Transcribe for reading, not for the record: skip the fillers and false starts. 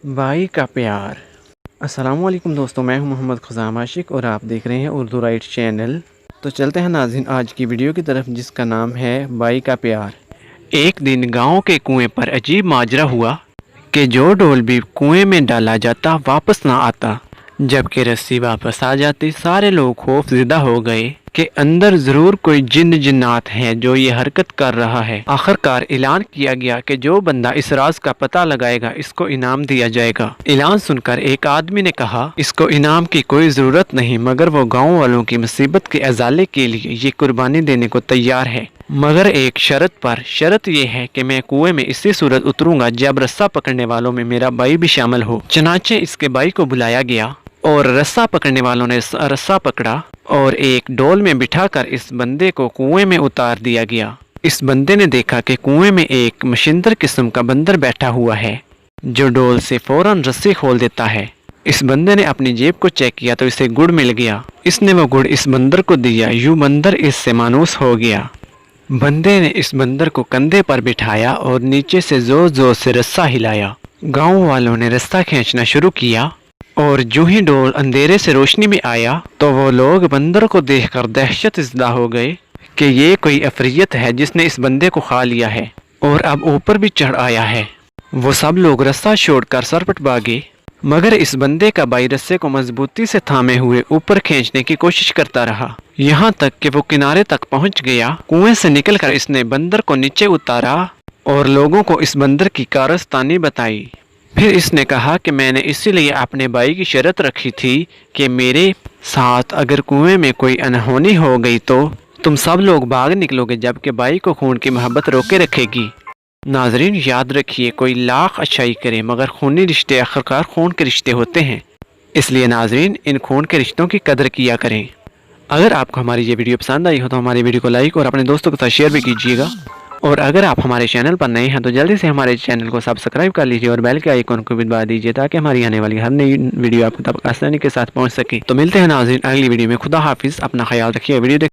भाई का प्यार। अस्सलामुअलैकुम दोस्तों, मैं हूं मोहम्मद खुजाम आशिक और आप देख रहे हैं उर्दू राइट चैनल। तो चलते हैं नाज़रीन आज की वीडियो की तरफ, जिसका नाम है भाई का प्यार। एक दिन गांव के कुएं पर अजीब माजरा हुआ कि जो डोल भी कुएं में डाला जाता वापस ना आता, जबकि रस्सी वापस आ जाती। सारे लोग खौफज़दा हो गए कि अंदर ज़रूर कोई जिन्न जिन्नात है जो ये हरकत कर रहा है। आखिरकार ऐलान किया गया कि जो बंदा इस राज का पता लगाएगा इसको इनाम दिया जाएगा। ऐलान सुनकर एक आदमी ने कहा, इसको इनाम की कोई ज़रूरत नहीं, मगर वो गाँव वालों की मुसीबत के अजाले के लिए ये कुर्बानी देने को तैयार है, मगर एक शर्त पर। शर्त यह है कि मैं कुएं में इसी सूरत उतरूंगा जब रस्सा पकड़ने वालों में मेरा भाई भी शामिल हो। चनाचे इसके भाई को बुलाया गया और रस्सा पकड़ने वालों ने रस्सा पकड़ा और एक डोल में बिठाकर इस बंदे को कुएं में उतार दिया गया। इस बंदे ने देखा कि कुएं में एक मशिंदर किस्म का बंदर बैठा हुआ है जो डोल से फौरन रस्सी खोल देता है। इस बंदे ने अपनी जेब को चेक किया तो इसे गुड़ मिल गया। इसने वो गुड़ इस बंदर को दिया। यूं बंदर इससे मानूस हो गया। बंदे ने इस बंदर को कंधे पर बिठाया और नीचे से जोर जोर से रस्सा हिलाया। गांव वालों ने रस्सा खींचना शुरू किया और जो ही डोल अंधेरे से रोशनी में आया तो वो लोग बंदर को देखकर दहशत ज़दा हो गए कि ये कोई अफरियत है जिसने इस बंदे को खा लिया है और अब ऊपर भी चढ़ आया है। वो सब लोग रस्सा छोड़कर सरपट भागे, मगर इस बंदे का भाई रस्से को मजबूती से थामे हुए ऊपर खींचने की कोशिश करता रहा, यहाँ तक कि वो किनारे तक पहुँच गया। कुएं से निकलकर इसने बंदर को नीचे उतारा और लोगों को इस बंदर की कारस्तानी बताई। फिर इसने कहा कि मैंने इसीलिए अपने भाई की शर्त रखी थी कि मेरे साथ अगर कुएं में कोई अनहोनी हो गई तो तुम सब लोग भाग निकलोगे, जबकि भाई को खून की मोहब्बत रोके रखेगी। नाजरीन याद रखिए, कोई लाख अच्छाई करे मगर खूनी रिश्ते आखिरकार खून के रिश्ते होते हैं, इसलिए नाजरीन इन खून के रिश्तों की कदर किया करें। अगर आपको हमारी ये वीडियो पसंद आई हो तो हमारी वीडियो को लाइक और अपने दोस्तों के साथ शेयर भी कीजिएगा। और अगर आप हमारे चैनल पर नए हैं तो जल्दी से हमारे चैनल को सब्सक्राइब कर लीजिए और बेल के आइकन को भी दबा दीजिए ताकि हमारी आने वाली हर नई वीडियो आप तक आसानी के साथ पहुंच सके। तो मिलते हैं नाज़रीन अगली वीडियो में। खुदा हाफिज़, अपना ख्याल रखिए। वीडियो